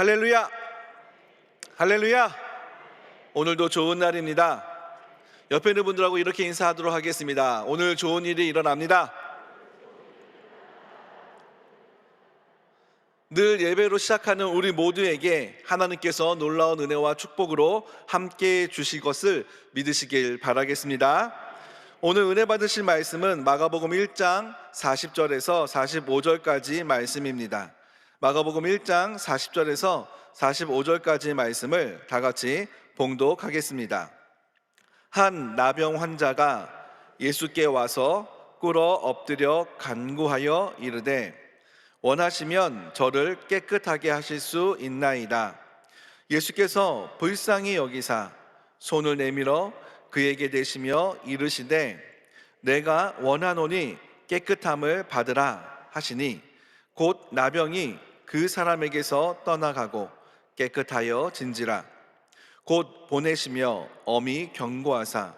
할렐루야! 할렐루야! 오늘도 좋은 날입니다. 옆에 있는 분들하고 이렇게 인사하도록 하겠습니다. 오늘 좋은 일이 일어납니다. 늘 예배로 시작하는 우리 모두에게 하나님께서 놀라운 은혜와 축복으로 함께 주실 것을 믿으시길 바라겠습니다. 오늘 은혜 받으실 말씀은 마가복음 1장 40절에서 45절까지 말씀입니다. 마가복음 1장 40절에서 45절까지 말씀을 다 같이 봉독하겠습니다. 한 나병 환자가 예수께 와서 꿇어 엎드려 간구하여 이르되 원하시면 저를 깨끗하게 하실 수 있나이다. 예수께서 불쌍히 여기사 손을 내밀어 그에게 대시며 이르시되 내가 원하노니 깨끗함을 받으라 하시니 곧 나병이 그 사람에게서 떠나가고 깨끗하여 진지라. 곧 보내시며 엄히 경고하사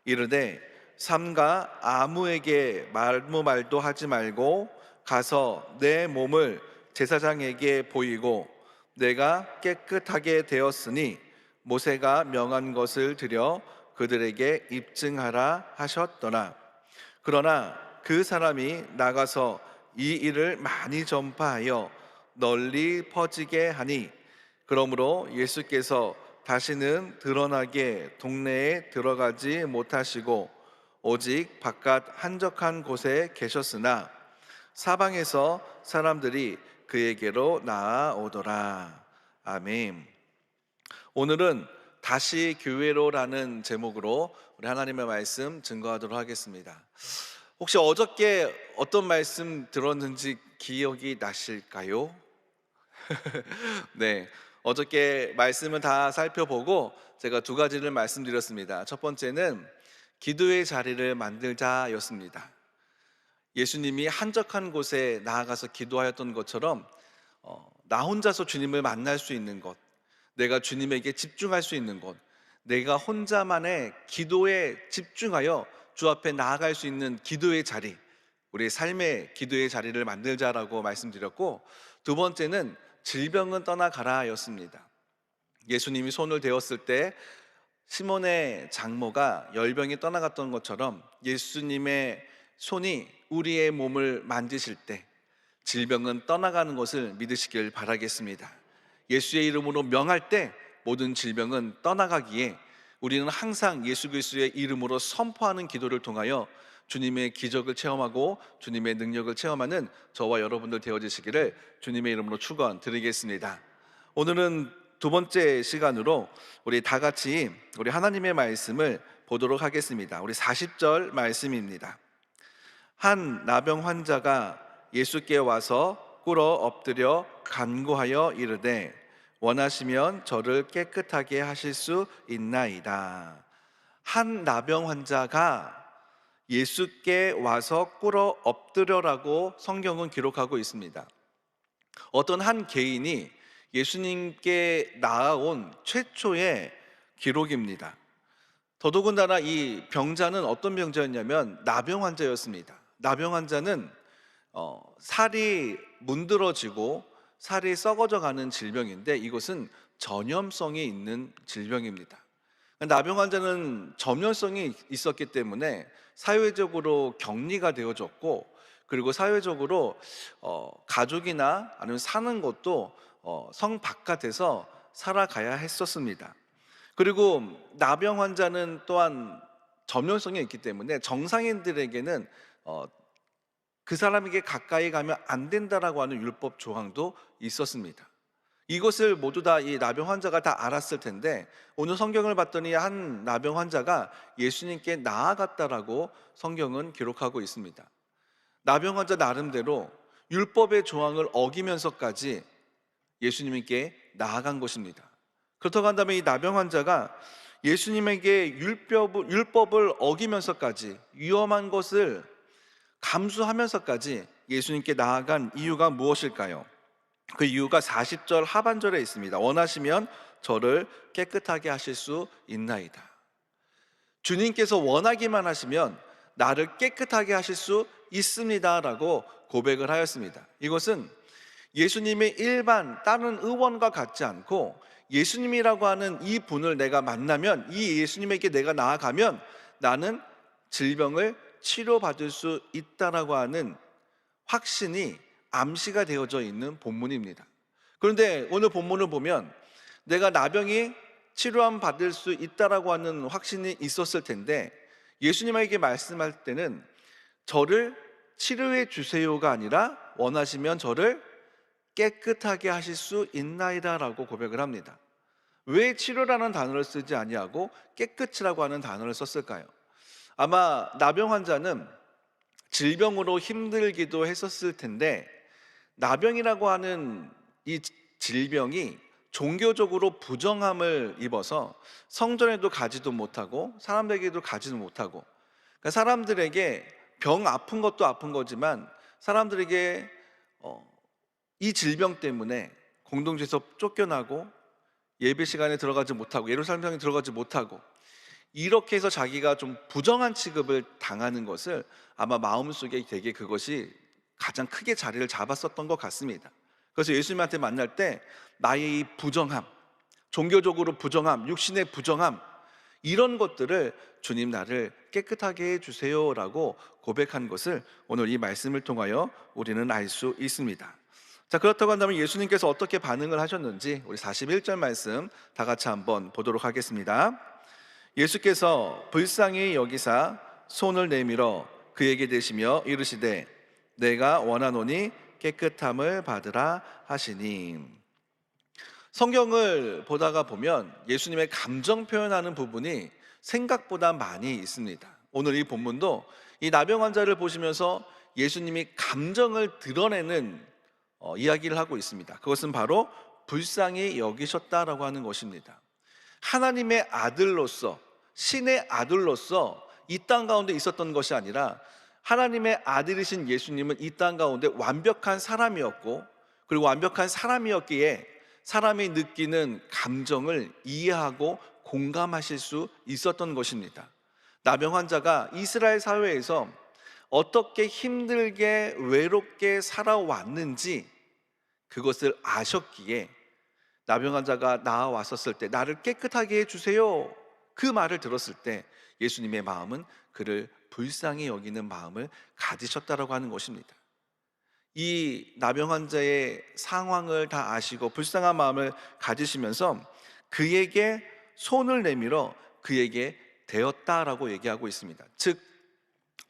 이르되 삼가 아무에게 아무 말도 하지 말고 가서 내 몸을 제사장에게 보이고 내가 깨끗하게 되었으니 모세가 명한 것을 드려 그들에게 입증하라 하셨더라. 그러나 그 사람이 나가서 이 일을 많이 전파하여 널리 퍼지게 하니 그러므로 예수께서 다시는 드러나게 동네에 들어가지 못하시고 오직 바깥 한적한 곳에 계셨으나 사방에서 사람들이 그에게로 나아오더라. 아멘. 오늘은 다시 교회로라는 제목으로 우리 하나님의 말씀 증거하도록 하겠습니다. 혹시 어저께 어떤 말씀 들었는지 기억이 나실까요? 네, 어저께 말씀을 다 살펴보고 제가 두 가지를 말씀드렸습니다. 첫 번째는 기도의 자리를 만들자였습니다. 예수님이 한적한 곳에 나아가서 기도하였던 것처럼 나 혼자서 주님을 만날 수 있는 것, 내가 주님에게 집중할 수 있는 것, 내가 혼자만의 기도에 집중하여 주 앞에 나아갈 수 있는 기도의 자리, 우리의 삶의 기도의 자리를 만들자라고 말씀드렸고, 두 번째는 질병은 떠나가라 였습니다. 예수님이 손을 대었을 때 시몬의 장모가 열병이 떠나갔던 것처럼 예수님의 손이 우리의 몸을 만지실 때 질병은 떠나가는 것을 믿으시길 바라겠습니다. 예수의 이름으로 명할 때 모든 질병은 떠나가기에 우리는 항상 예수 그리스도의 이름으로 선포하는 기도를 통하여 주님의 기적을 체험하고 주님의 능력을 체험하는 저와 여러분들 되어지시기를 주님의 이름으로 축원드리겠습니다. 오늘은 두 번째 시간으로 우리 다 같이 우리 하나님의 말씀을 보도록 하겠습니다. 우리 40절 말씀입니다. 한 나병 환자가 예수께 와서 꿇어 엎드려 간구하여 이르되 원하시면 저를 깨끗하게 하실 수 있나이다. 한 나병 환자가 예수께 와서 꿇어 엎드려라고 성경은 기록하고 있습니다. 어떤 한 개인이 예수님께 나아온 최초의 기록입니다. 더더군다나 이 병자는 어떤 병자였냐면 나병 환자였습니다. 나병 환자는 살이 문드러지고 살이 썩어져 가는 질병인데 이것은 전염성이 있는 질병입니다. 나병 환자는 전염성이 있었기 때문에 사회적으로 격리가 되어졌고, 그리고 사회적으로 가족이나 아니면 사는 것도 성 바깥에서 살아가야 했었습니다. 그리고 나병 환자는 또한 전염성이 있기 때문에 정상인들에게는 그 사람에게 가까이 가면 안 된다라고 하는 율법 조항도 있었습니다. 이것을 모두 다 이 나병 환자가 다 알았을 텐데 오늘 성경을 봤더니 한 나병 환자가 예수님께 나아갔다라고 성경은 기록하고 있습니다. 나병 환자 나름대로 율법의 조항을 어기면서까지 예수님께 나아간 것입니다. 그렇다고 한다면 이 나병 환자가 예수님에게 율법을 어기면서까지 위험한 것을 감수하면서까지 예수님께 나아간 이유가 무엇일까요? 그 이유가 40절 하반절에 있습니다. 원하시면 저를 깨끗하게 하실 수 있나이다. 주님께서 원하기만 하시면 나를 깨끗하게 하실 수 있습니다 라고 고백을 하였습니다. 이것은 예수님의 일반 다른 의원과 같지 않고 예수님이라고 하는 이 분을 내가 만나면, 이 예수님에게 내가 나아가면 나는 질병을 치료받을 수 있다라고 하는 확신이 암시가 되어져 있는 본문입니다. 그런데 오늘 본문을 보면 내가 나병이 치료함 받을 수 있다라고 하는 확신이 있었을 텐데, 예수님에게 말씀할 때는 저를 치료해 주세요가 아니라 원하시면 저를 깨끗하게 하실 수 있나이다라고 고백을 합니다. 왜 치료라는 단어를 쓰지 아니하고 깨끗이라고 하는 단어를 썼을까요? 아마 나병 환자는 질병으로 힘들기도 했었을 텐데, 나병이라고 하는 이 질병이 종교적으로 부정함을 입어서 성전에도 가지도 못하고 사람들에게도 가지도 못하고, 그러니까 사람들에게 병 아픈 것도 아픈 거지만 사람들에게 이 질병 때문에 공동체에서 쫓겨나고 예배 시간에 들어가지 못하고 예루살렘 성에 들어가지 못하고, 이렇게 해서 자기가 좀 부정한 취급을 당하는 것을 아마 마음속에 되게 그것이 가장 크게 자리를 잡았었던 것 같습니다. 그래서 예수님한테 만날 때 나의 이 부정함, 종교적으로 부정함, 육신의 부정함, 이런 것들을 주님 나를 깨끗하게 해주세요라고 고백한 것을 오늘 이 말씀을 통하여 우리는 알 수 있습니다. 자, 그렇다고 한다면 예수님께서 어떻게 반응을 하셨는지 우리 41절 말씀 다 같이 한번 보도록 하겠습니다. 예수께서 불쌍히 여기사 손을 내밀어 그에게 대시며 이르시되 내가 원하노니 깨끗함을 받으라 하시니. 성경을 보다가 보면 예수님의 감정 표현하는 부분이 생각보다 많이 있습니다. 오늘 이 본문도 이 나병 환자를 보시면서 예수님이 감정을 드러내는 이야기를 하고 있습니다. 그것은 바로 불쌍히 여기셨다라고 하는 것입니다. 하나님의 아들로서, 신의 아들로서 이 땅 가운데 있었던 것이 아니라 하나님의 아들이신 예수님은 이 땅 가운데 완벽한 사람이었고, 그리고 완벽한 사람이었기에 사람이 느끼는 감정을 이해하고 공감하실 수 있었던 것입니다. 나병 환자가 이스라엘 사회에서 어떻게 힘들게 외롭게 살아왔는지 그것을 아셨기에 나병 환자가 나아왔었을 때 나를 깨끗하게 해주세요, 그 말을 들었을 때 예수님의 마음은 그를 불쌍히 여기는 마음을 가지셨다라고 하는 것입니다. 이 나병 환자의 상황을 다 아시고 불쌍한 마음을 가지시면서 그에게 손을 내밀어 그에게 대었다라고 얘기하고 있습니다. 즉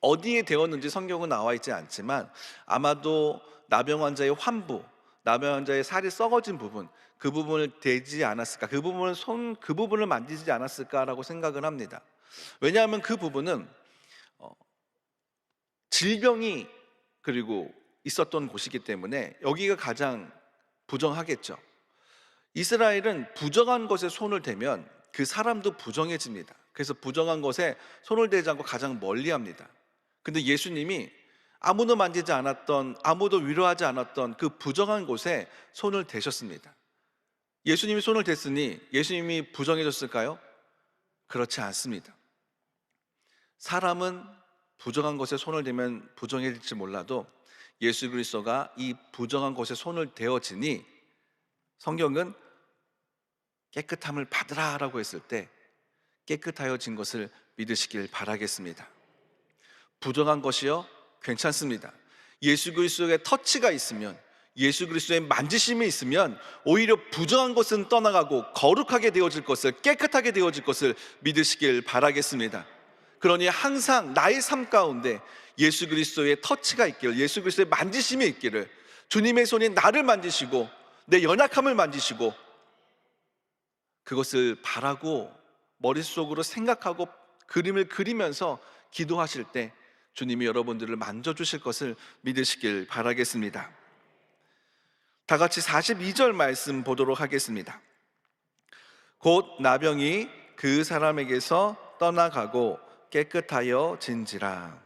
어디에 대었는지 성경은 나와 있지 않지만 아마도 나병 환자의 환부, 나병 환자의 살이 썩어진 부분, 그 부분을 대지 않았을까, 그 부분을 그 부분을 만지지 않았을까라고 생각을 합니다. 왜냐하면 그 부분은 질병이 그리고 있었던 곳이기 때문에 여기가 가장 부정하겠죠. 이스라엘은 부정한 것에 손을 대면 그 사람도 부정해집니다. 그래서 부정한 것에 손을 대지 않고 가장 멀리합니다. 근데 예수님이 아무도 만지지 않았던, 아무도 위로하지 않았던 그 부정한 곳에 손을 대셨습니다. 예수님이 손을 댔으니 예수님이 부정해졌을까요? 그렇지 않습니다. 사람은 부정한 것에 손을 대면 부정해질지 몰라도 예수 그리스도가 이 부정한 것에 손을 대어지니 성경은 깨끗함을 받으라라고 했을 때 깨끗하여진 것을 믿으시길 바라겠습니다. 부정한 것이요? 괜찮습니다. 예수 그리스도의 터치가 있으면, 예수 그리스도의 만지심이 있으면 오히려 부정한 것은 떠나가고 거룩하게 되어질 것을, 깨끗하게 되어질 것을 믿으시길 바라겠습니다. 그러니 항상 나의 삶 가운데 예수 그리스도의 터치가 있기를, 예수 그리스도의 만지심이 있기를, 주님의 손이 나를 만지시고 내 연약함을 만지시고 그것을 바라고 머릿속으로 생각하고 그림을 그리면서 기도하실 때 주님이 여러분들을 만져주실 것을 믿으시길 바라겠습니다. 다 같이 42절 말씀 보도록 하겠습니다. 곧 나병이 그 사람에게서 떠나가고 깨끗하여 진지라.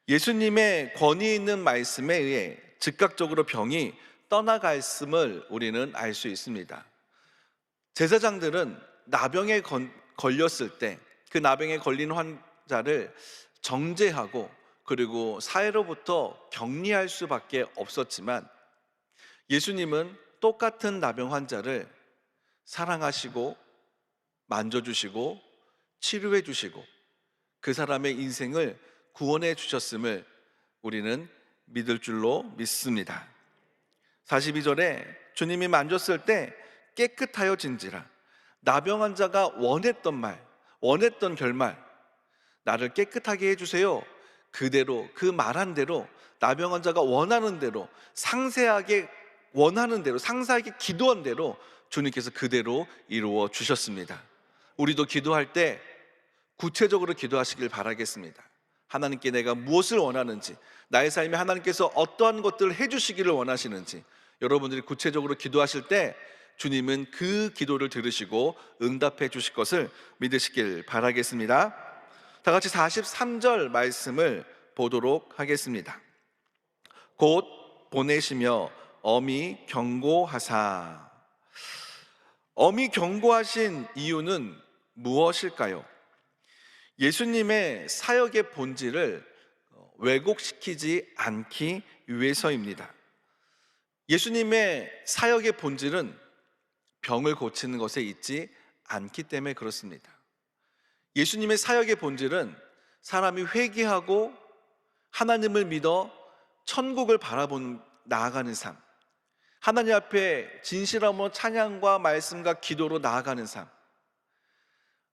예수님의 권위 있는 말씀에 의해 즉각적으로 병이 떠나갔음을 우리는 알 수 있습니다. 제사장들은 나병에 걸렸을 때 그 나병에 걸린 환자를 정죄하고 그리고 사회로부터 격리할 수밖에 없었지만 예수님은 똑같은 나병 환자를 사랑하시고 만져주시고 치료해 주시고 그 사람의 인생을 구원해 주셨음을 우리는 믿을 줄로 믿습니다. 42절에 주님이 만졌을 때 깨끗하여 진지라. 나병 환자가 원했던 말, 원했던 결말, 나를 깨끗하게 해주세요. 그대로, 그 말한 대로, 나병 환자가 원하는 대로, 상세하게 원하는 대로, 상세하게 기도한 대로 주님께서 그대로 이루어 주셨습니다. 우리도 기도할 때 구체적으로 기도하시길 바라겠습니다. 하나님께 내가 무엇을 원하는지, 나의 삶에 하나님께서 어떠한 것들을 해주시기를 원하시는지, 여러분들이 구체적으로 기도하실 때 주님은 그 기도를 들으시고 응답해 주실 것을 믿으시길 바라겠습니다. 다 같이 43절 말씀을 보도록 하겠습니다. 곧 보내시며 엄히 경고하사. 엄히 경고하신 이유는 무엇일까요? 예수님의 사역의 본질을 왜곡시키지 않기 위해서입니다. 예수님의 사역의 본질은 병을 고치는 것에 있지 않기 때문에 그렇습니다. 예수님의 사역의 본질은 사람이 회개하고 하나님을 믿어 천국을 바라보는 나아가는 삶, 하나님 앞에 진실함으로 찬양과 말씀과 기도로 나아가는 삶.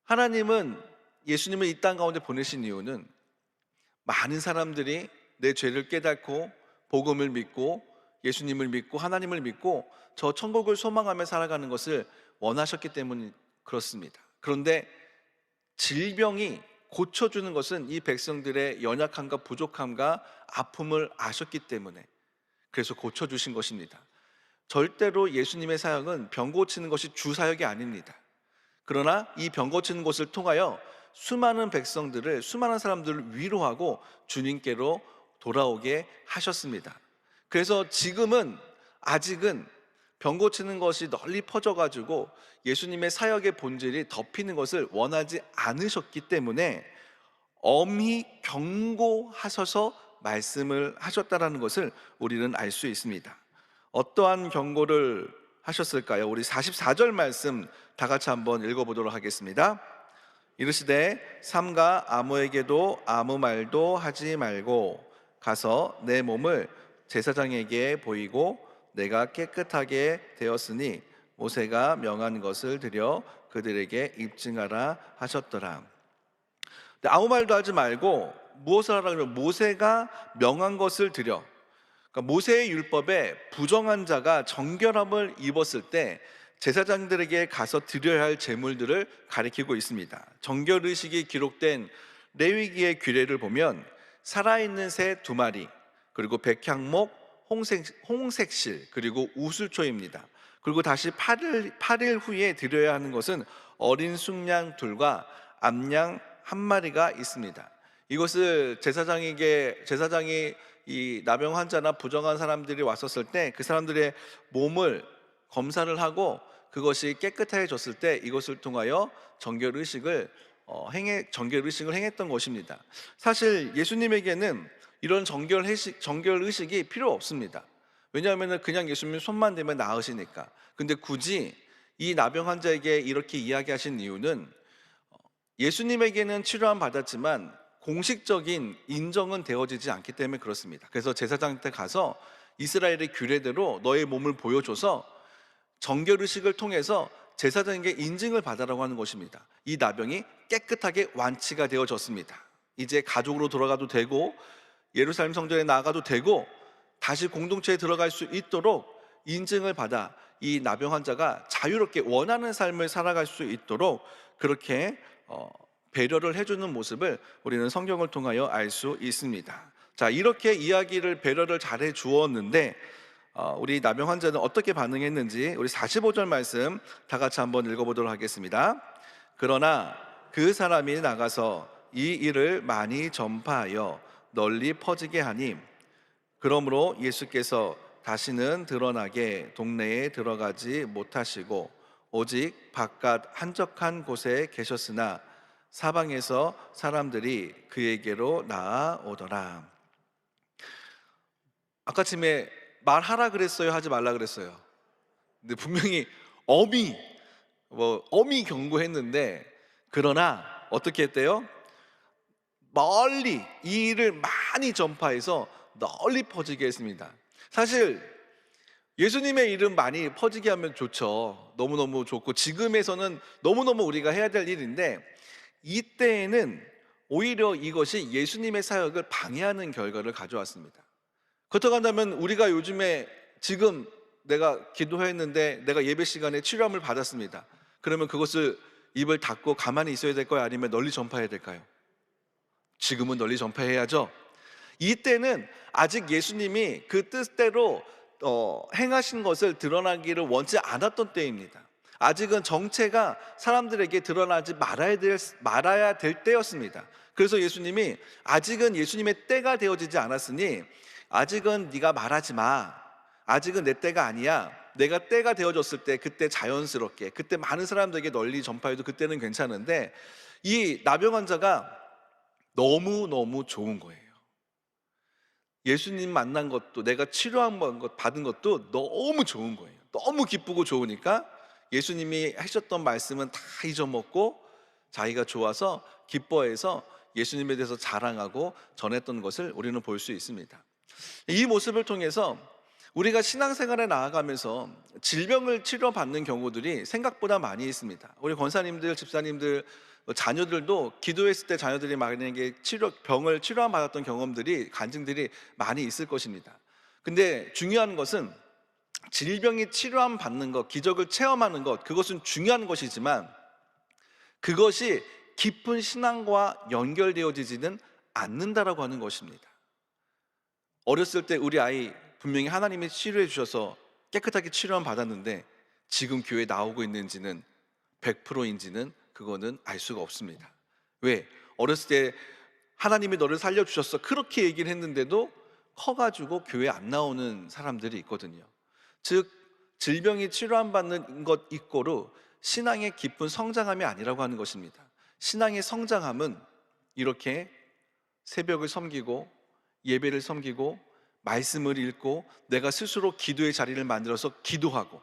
하나님은 예수님을 이 땅 가운데 보내신 이유는 많은 사람들이 내 죄를 깨닫고 복음을 믿고 예수님을 믿고 하나님을 믿고 저 천국을 소망하며 살아가는 것을 원하셨기 때문에 그렇습니다. 그런데 질병이 고쳐주는 것은 이 백성들의 연약함과 부족함과 아픔을 아셨기 때문에 그래서 고쳐주신 것입니다. 절대로 예수님의 사역은 병 고치는 것이 주 사역이 아닙니다. 그러나 이 병 고치는 것을 통하여 수많은 백성들을, 수많은 사람들을 위로하고 주님께로 돌아오게 하셨습니다. 그래서 지금은 아직은 병 고치는 것이 널리 퍼져가지고 예수님의 사역의 본질이 덮이는 것을 원하지 않으셨기 때문에 엄히 경고하셔서 말씀을 하셨다라는 것을 우리는 알 수 있습니다. 어떠한 경고를 하셨을까요? 우리 44절 말씀 다 같이 한번 읽어보도록 하겠습니다. 이르시되 삼가 아무에게도 아무 말도 하지 말고 가서 내 몸을 제사장에게 보이고 내가 깨끗하게 되었으니 모세가 명한 것을 드려 그들에게 입증하라 하셨더라. 아무 말도 하지 말고 무엇을 하라 그러면 모세가 명한 것을 드려. 그러니까 모세의 율법에 부정한 자가 정결함을 입었을 때 제사장들에게 가서 드려야 할 제물들을 가리키고 있습니다. 정결의식이 기록된 레위기의 규례를 보면 살아있는 새 2마리, 그리고 백향목, 홍색실, 그리고 우슬초입니다. 그리고 다시 8일 후에 드려야 하는 것은 어린 순양 둘과 암양 1마리가 있습니다. 이것을 제사장이 이 나병 환자나 부정한 사람들이 왔었을 때 그 사람들의 몸을 검사를 하고 그것이 깨끗해졌을 때 이것을 통하여 정결의식을 행했던 것입니다. 사실 예수님에게는 이런 정결의식이 필요 없습니다. 왜냐하면 그냥 예수님 손만 대면 나으시니까. 근데 굳이 이 나병 환자에게 이렇게 이야기하신 이유는 예수님에게는 치료함 받았지만 공식적인 인정은 되어지지 않기 때문에 그렇습니다. 그래서 제사장한테 가서 이스라엘의 규례대로 너의 몸을 보여줘서 정결의식을 통해서 제사장에게 인증을 받으라고 하는 것입니다. 이 나병이 깨끗하게 완치가 되어졌습니다. 이제 가족으로 돌아가도 되고 예루살렘 성전에 나가도 되고 다시 공동체에 들어갈 수 있도록 인증을 받아 이 나병 환자가 자유롭게 원하는 삶을 살아갈 수 있도록 그렇게 배려를 해주는 모습을 우리는 성경을 통하여 알 수 있습니다. 자, 이렇게 배려를 잘해 주었는데 우리 나병 환자는 어떻게 반응했는지 우리 45절 말씀 다 같이 한번 읽어보도록 하겠습니다. 그러나 그 사람이 나가서 이 일을 많이 전파하여 널리 퍼지게 하니 그러므로 예수께서 다시는 드러나게 동네에 들어가지 못하시고 오직 바깥 한적한 곳에 계셨으나 사방에서 사람들이 그에게로 나아오더라. 아까 쯤에 말하라 그랬어요, 하지 말라 그랬어요? 근데 분명히 엄히 엄히 경고했는데, 그러나 어떻게 했대요? 멀리 이 일을 많이 전파해서 널리 퍼지게 했습니다. 사실 예수님의 이름 많이 퍼지게 하면 좋죠. 너무너무 좋고 지금에서는 너무너무 우리가 해야 될 일인데, 이때에는 오히려 이것이 예수님의 사역을 방해하는 결과를 가져왔습니다. 그렇다고 한다면 우리가 요즘에 지금 내가 기도했는데 내가 예배 시간에 치료함을 받았습니다. 그러면 그것을 입을 닫고 가만히 있어야 될까요? 아니면 널리 전파해야 될까요? 지금은 널리 전파해야죠. 이때는 아직 예수님이 그 뜻대로 행하신 것을 드러나기를 원치 않았던 때입니다. 아직은 정체가 사람들에게 드러나지 말아야 될 때였습니다. 그래서 예수님이 아직은 예수님의 때가 되어지지 않았으니 아직은 네가 말하지 마. 아직은 내 때가 아니야. 내가 때가 되어졌을 때 그때 자연스럽게, 그때 많은 사람들에게 널리 전파해도 그때는 괜찮은데, 이 나병 환자가 너무너무 좋은 거예요. 예수님 만난 것도, 내가 치료한 것 받은 것도 너무 좋은 거예요. 너무 기쁘고 좋으니까 예수님이 하셨던 말씀은 다 잊어먹고 자기가 좋아서 기뻐해서 예수님에 대해서 자랑하고 전했던 것을 우리는 볼 수 있습니다. 이 모습을 통해서 우리가 신앙생활에 나아가면서 질병을 치료받는 경우들이 생각보다 많이 있습니다. 우리 권사님들, 집사님들, 자녀들도 기도했을 때 자녀들이 만약에 병을 치료함 받았던 경험들이, 간증들이 많이 있을 것입니다. 근데 중요한 것은 질병이 치료함 받는 것, 기적을 체험하는 것, 그것은 중요한 것이지만 그것이 깊은 신앙과 연결되어지지는 않는다라고 하는 것입니다. 어렸을 때 우리 아이 분명히 하나님이 치료해 주셔서 깨끗하게 치료함 받았는데 지금 교회 나오고 있는지는 100%인지는 그거는 알 수가 없습니다. 왜? 어렸을 때 하나님이 너를 살려주셨어 그렇게 얘기를 했는데도 커가지고 교회 안 나오는 사람들이 있거든요. 즉 질병이 치료함 받는 것 이꼬로 신앙의 깊은 성장함이 아니라고 하는 것입니다. 신앙의 성장함은 이렇게 새벽을 섬기고 예배를 섬기고 말씀을 읽고 내가 스스로 기도의 자리를 만들어서 기도하고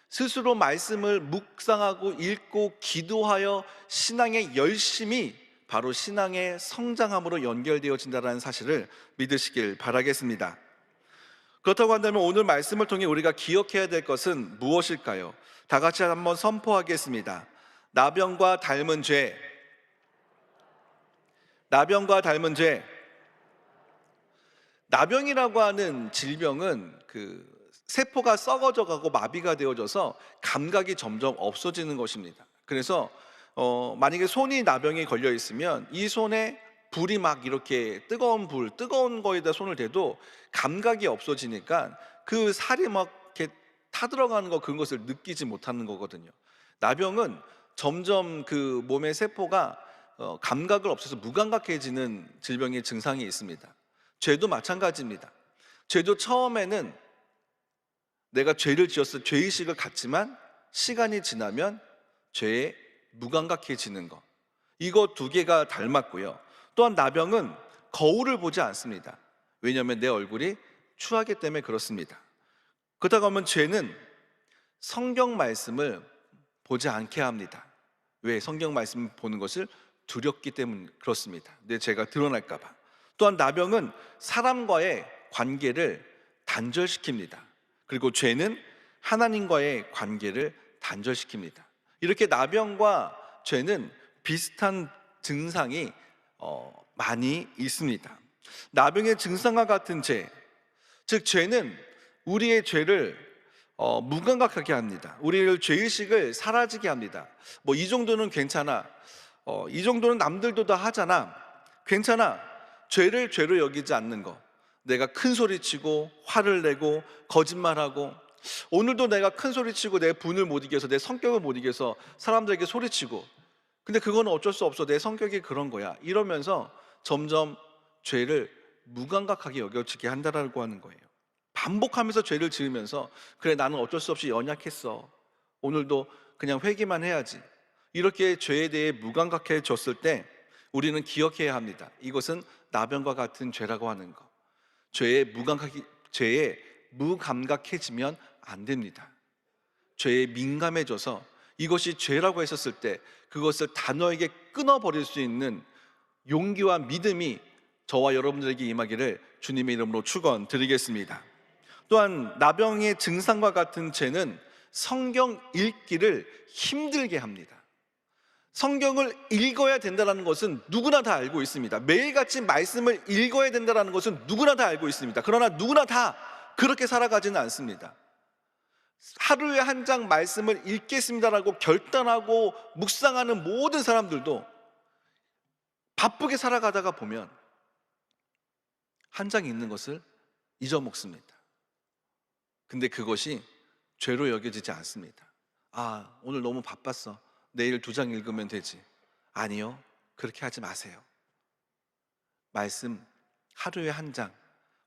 스스로 말씀을 묵상하고 읽고 기도하여 신앙의 열심이 바로 신앙의 성장함으로 연결되어진다는 사실을 믿으시길 바라겠습니다. 그렇다고 한다면 오늘 말씀을 통해 우리가 기억해야 될 것은 무엇일까요? 다 같이 한번 선포하겠습니다. 나병과 닮은 죄, 나병과 닮은 죄. 나병이라고 하는 질병은 세포가 썩어져 가고 마비가 되어져서 감각이 점점 없어지는 것입니다. 그래서 만약에 손이 나병에 걸려 있으면 이 손에 불이 막 이렇게 뜨거운 거에다 손을 대도 감각이 없어지니까 그 살이 막 이렇게 타들어가는 거, 그것을 느끼지 못하는 거거든요. 나병은 점점 그 몸의 세포가 감각을 없애서 무감각해지는 질병의 증상이 있습니다. 죄도 마찬가지입니다. 죄도 처음에는 내가 죄를 지었을 죄의식을 갖지만 시간이 지나면 죄에 무감각해지는 것, 이거 두 개가 닮았고요. 또한 나병은 거울을 보지 않습니다. 왜냐하면 내 얼굴이 추하기 때문에 그렇습니다. 그렇다고 하면 죄는 성경 말씀을 보지 않게 합니다. 왜? 성경 말씀을 보는 것을 두렵기 때문에 그렇습니다. 내 죄가 드러날까 봐. 또한 나병은 사람과의 관계를 단절시킵니다. 그리고 죄는 하나님과의 관계를 단절시킵니다. 이렇게 나병과 죄는 비슷한 증상이 많이 있습니다. 나병의 증상과 같은 죄, 즉 죄는 우리의 죄를 무감각하게 합니다. 우리를 죄의식을 사라지게 합니다. 뭐 이 정도는 괜찮아, 이 정도는 남들도 다 하잖아, 괜찮아. 죄를 죄로 여기지 않는 것, 내가 큰 소리치고 화를 내고 거짓말하고, 오늘도 내가 큰 소리치고 내 분을 못 이겨서, 내 성격을 못 이겨서 사람들에게 소리치고, 근데 그건 어쩔 수 없어, 내 성격이 그런 거야, 이러면서 점점 죄를 무감각하게 여겨지게 한다라고 하는 거예요. 반복하면서 죄를 지으면서 그래, 나는 어쩔 수 없이 연약했어, 오늘도 그냥 회개만 해야지, 이렇게 죄에 대해 무감각해졌을 때 우리는 기억해야 합니다. 이것은 나병과 같은 죄라고 하는 것, 죄에 무감각해지면 안 됩니다. 죄에 민감해져서 이것이 죄라고 했었을 때 그것을 단호하게 끊어버릴 수 있는 용기와 믿음이 저와 여러분들에게 임하기를 주님의 이름으로 축원드리겠습니다. 또한 나병의 증상과 같은 죄는 성경 읽기를 힘들게 합니다. 성경을 읽어야 된다는 것은 누구나 다 알고 있습니다. 매일같이 말씀을 읽어야 된다는 것은 누구나 다 알고 있습니다. 그러나 누구나 다 그렇게 살아가지는 않습니다. 하루에 한 장 말씀을 읽겠습니다라고 결단하고 묵상하는 모든 사람들도 바쁘게 살아가다가 보면 한 장 읽는 것을 잊어먹습니다. 근데 그것이 죄로 여겨지지 않습니다. 오늘 너무 바빴어. 내일 2장 읽으면 되지. 아니요, 그렇게 하지 마세요. 말씀 하루에 한 장,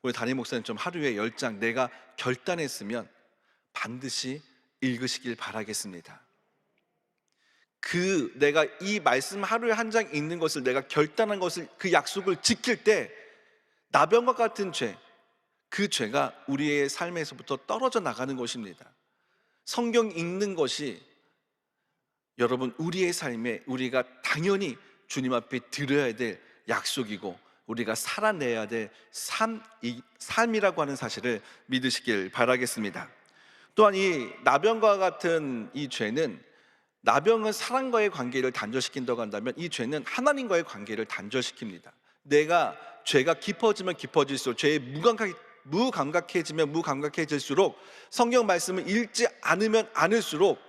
우리 담임 목사님 좀 하루에 10장 내가 결단했으면 반드시 읽으시길 바라겠습니다. 내가 이 말씀 하루에 한 장 읽는 것을 내가 결단한 것을, 그 약속을 지킬 때 나병과 같은 죄, 그 죄가 우리의 삶에서부터 떨어져 나가는 것입니다. 성경 읽는 것이 여러분 우리의 삶에 우리가 당연히 주님 앞에 드려야 될 약속이고 우리가 살아내야 될 삶이라고 하는 사실을 믿으시길 바라겠습니다. 또한 이 나병과 같은 이 죄는, 나병은 사람과의 관계를 단절시킨다고 한다면 이 죄는 하나님과의 관계를 단절시킵니다. 내가 죄가 깊어지면 깊어질수록, 죄에 무감각해지면 무감각해질수록, 성경 말씀을 읽지 않으면 않을수록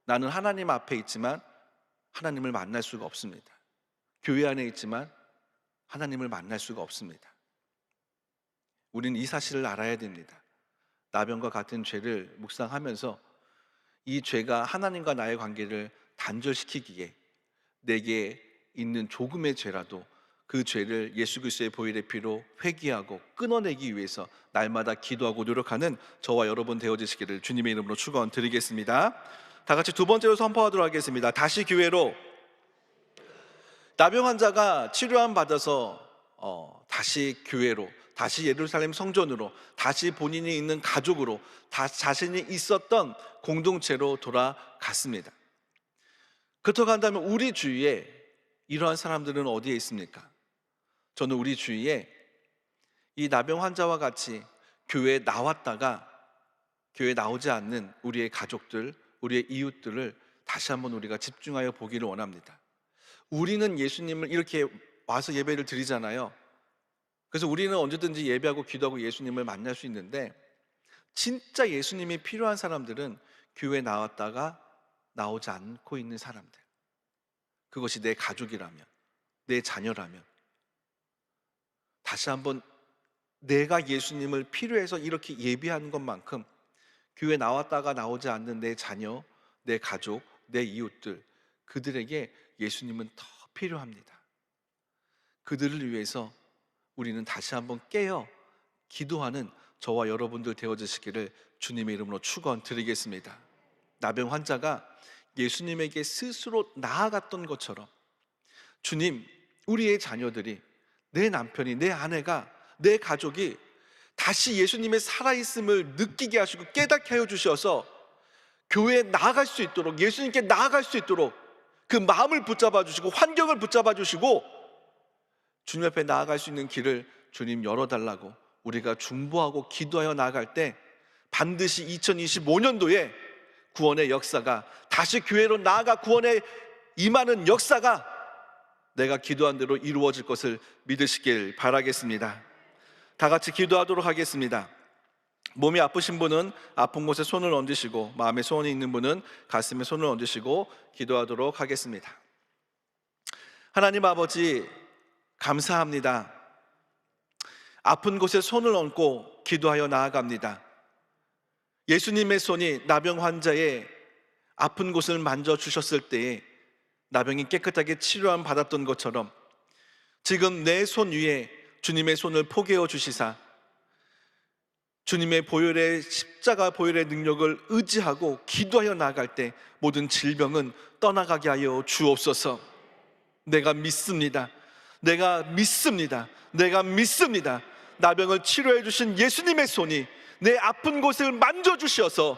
나는 하나님 앞에 있지만 하나님을 만날 수가 없습니다. 교회 안에 있지만 하나님을 만날 수가 없습니다. 우리는 이 사실을 알아야 됩니다. 나병과 같은 죄를 묵상하면서 이 죄가 하나님과 나의 관계를 단절시키기에 내게 있는 조금의 죄라도 그 죄를 예수 그리스도의 보혈의 피로 회개하고 끊어내기 위해서 날마다 기도하고 노력하는 저와 여러분 되어주시기를 주님의 이름으로 축원드리겠습니다. 다 같이 두 번째로 선포하도록 하겠습니다. 다시 교회로. 나병 환자가 치료함 받아서 다시 교회로, 다시 예루살렘 성전으로, 다시 본인이 있는 가족으로, 자신이 있었던 공동체로 돌아갔습니다. 그렇다고 한다면 우리 주위에 이러한 사람들은 어디에 있습니까? 저는 우리 주위에 이 나병 환자와 같이 교회에 나왔다가 교회에 나오지 않는 우리의 가족들, 우리의 이웃들을 다시 한번 우리가 집중하여 보기를 원합니다. 우리는 예수님을 이렇게 와서 예배를 드리잖아요. 그래서 우리는 언제든지 예배하고 기도하고 예수님을 만날 수 있는데, 진짜 예수님이 필요한 사람들은 교회에 나왔다가 나오지 않고 있는 사람들, 그것이 내 가족이라면, 내 자녀라면 다시 한번 내가 예수님을 필요해서 이렇게 예배하는 것만큼 교회 나왔다가 나오지 않는 내 자녀, 내 가족, 내 이웃들, 그들에게 예수님은 더 필요합니다. 그들을 위해서 우리는 다시 한번 깨어 기도하는 저와 여러분들 되어주시기를 주님의 이름으로 축원드리겠습니다. 나병 환자가 예수님에게 스스로 나아갔던 것처럼 주님, 우리의 자녀들이, 내 남편이, 내 아내가, 내 가족이 다시 예수님의 살아있음을 느끼게 하시고 깨닫게 하여 주셔서 교회에 나아갈 수 있도록, 예수님께 나아갈 수 있도록 그 마음을 붙잡아 주시고 환경을 붙잡아 주시고 주님 앞에 나아갈 수 있는 길을 주님 열어달라고 우리가 중보하고 기도하여 나아갈 때 반드시 2025년도에 구원의 역사가, 다시 교회로 나아가 구원에 임하는 역사가 내가 기도한 대로 이루어질 것을 믿으시길 바라겠습니다. 다 같이 기도하도록 하겠습니다. 몸이 아프신 분은 아픈 곳에 손을 얹으시고, 마음에 소원이 있는 분은 가슴에 손을 얹으시고 기도하도록 하겠습니다. 하나님 아버지, 감사합니다. 아픈 곳에 손을 얹고 기도하여 나아갑니다. 예수님의 손이 나병 환자의 아픈 곳을 만져주셨을 때에 나병이 깨끗하게 치료함 받았던 것처럼 지금 내 손 위에 주님의 손을 포개어 주시사 주님의 보혈의 십자가 보혈의 능력을 의지하고 기도하여 나아갈 때 모든 질병은 떠나가게 하여 주옵소서. 내가 믿습니다. 내가 믿습니다. 내가 믿습니다. 나병을 치료해 주신 예수님의 손이 내 아픈 곳을 만져주셔서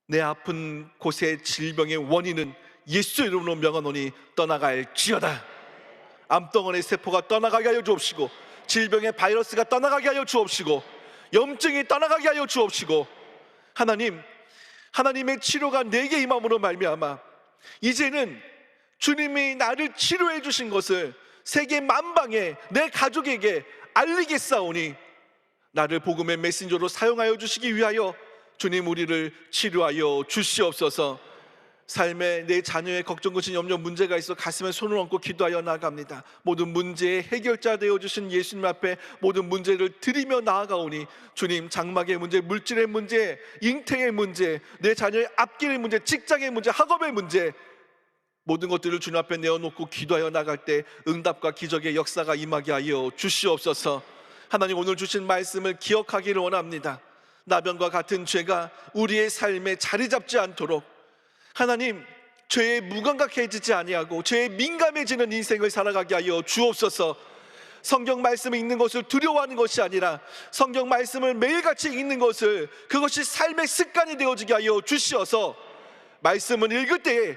내 아픈 곳의 질병의 원인은 예수 이름으로 명하노니 떠나갈지어다. 암덩어리 세포가 떠나가게 하여 주옵시고, 질병의 바이러스가 떠나가게 하여 주옵시고, 염증이 떠나가게 하여 주옵시고, 하나님의 치료가 내게 임함으로 말미암아 이제는 주님이 나를 치료해 주신 것을 세계 만방에 내 가족에게 알리겠사오니 나를 복음의 메신저로 사용하여 주시기 위하여 주님 우리를 치료하여 주시옵소서. 삶에 내 자녀의 걱정, 근심, 염려, 문제가 있어 가슴에 손을 얹고 기도하여 나아갑니다. 모든 문제의 해결자 되어주신 예수님 앞에 모든 문제를 드리며 나아가오니 주님, 장막의 문제, 물질의 문제, 잉태의 문제, 내 자녀의 앞길의 문제, 직장의 문제, 학업의 문제, 모든 것들을 주님 앞에 내어놓고 기도하여 나갈 때 응답과 기적의 역사가 임하게 하여 주시옵소서. 하나님, 오늘 주신 말씀을 기억하기를 원합니다. 나병과 같은 죄가 우리의 삶에 자리 잡지 않도록 하나님, 죄에 무감각해지지 아니하고 죄에 민감해지는 인생을 살아가게 하여 주옵소서. 성경 말씀을 읽는 것을 두려워하는 것이 아니라 성경 말씀을 매일같이 읽는 것을, 그것이 삶의 습관이 되어지게 하여 주시어서 말씀을 읽을 때에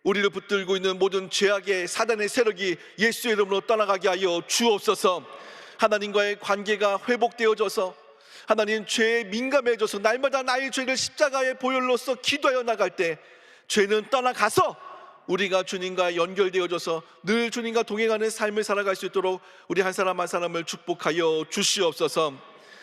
우리를 붙들고 있는 모든 죄악의 사단의 세력이 예수의 이름으로 떠나가게 하여 주옵소서. 하나님과의 관계가 회복되어져서 하나님, 죄에 민감해져서 날마다 나의 죄를 십자가의 보혈로서 기도하여 나갈 때 죄는 떠나가서 우리가 주님과 연결되어져서 늘 주님과 동행하는 삶을 살아갈 수 있도록 우리 한 사람 한 사람을 축복하여 주시옵소서.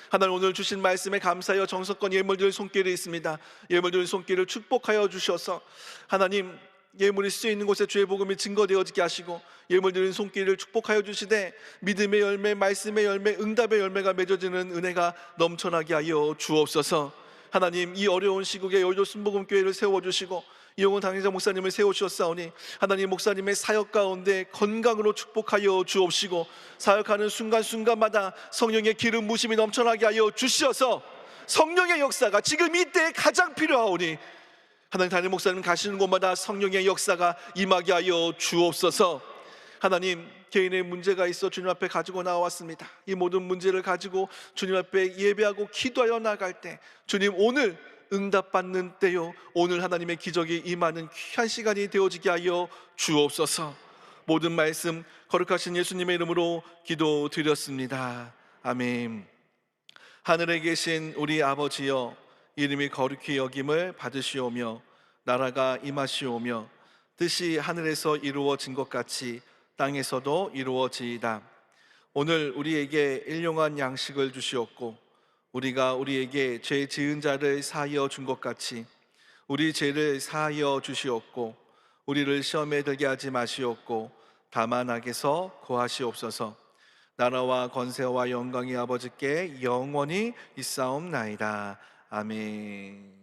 하나님, 오늘 주신 말씀에 감사하여 정성껏 예물드릴 손길이 있습니다. 예물드릴 손길을 축복하여 주셔서 하나님, 예물이 쓰여있는 곳에 주의 복음이 증거되어지게 하시고 예물드린 손길을 축복하여 주시되 믿음의 열매, 말씀의 열매, 응답의 열매가 맺어지는 은혜가 넘쳐나게 하여 주옵소서. 하나님, 이 어려운 시국에 여의도 순복음교회를 세워주시고 이용훈 당회장 목사님을 세우셨사오니 하나님, 목사님의 사역 가운데 건강으로 축복하여 주옵시고 사역하는 순간순간마다 성령의 기름 부으심이 넘쳐나게 하여 주시어서 성령의 역사가 지금 이때에 가장 필요하오니 하나님, 담임 목사님 가시는 곳마다 성령의 역사가 임하게 하여 주옵소서. 하나님, 개인의 문제가 있어 주님 앞에 가지고 나왔습니다. 이 모든 문제를 가지고 주님 앞에 예배하고 기도하여 나갈 때 주님, 오늘 응답받는 때요, 오늘 하나님의 기적이 임하는 귀한 시간이 되어지게 하여 주옵소서. 모든 말씀 거룩하신 예수님의 이름으로 기도드렸습니다. 아멘. 하늘에 계신 우리 아버지여, 이름이 거룩히 여김을 받으시오며 나라가 임하시오며 뜻이 하늘에서 이루어진 것 같이 땅에서도 이루어지이다. 오늘 우리에게 일용할 양식을 주시옵고 우리가 우리에게 죄 지은 자를 사하여 준 것 같이 우리 죄를 사하여 주시옵고 우리를 시험에 들게 하지 마시옵고 다만 악에서 구하시옵소서. 나라와 권세와 영광이 아버지께 영원히 있사옵나이다. 아멘.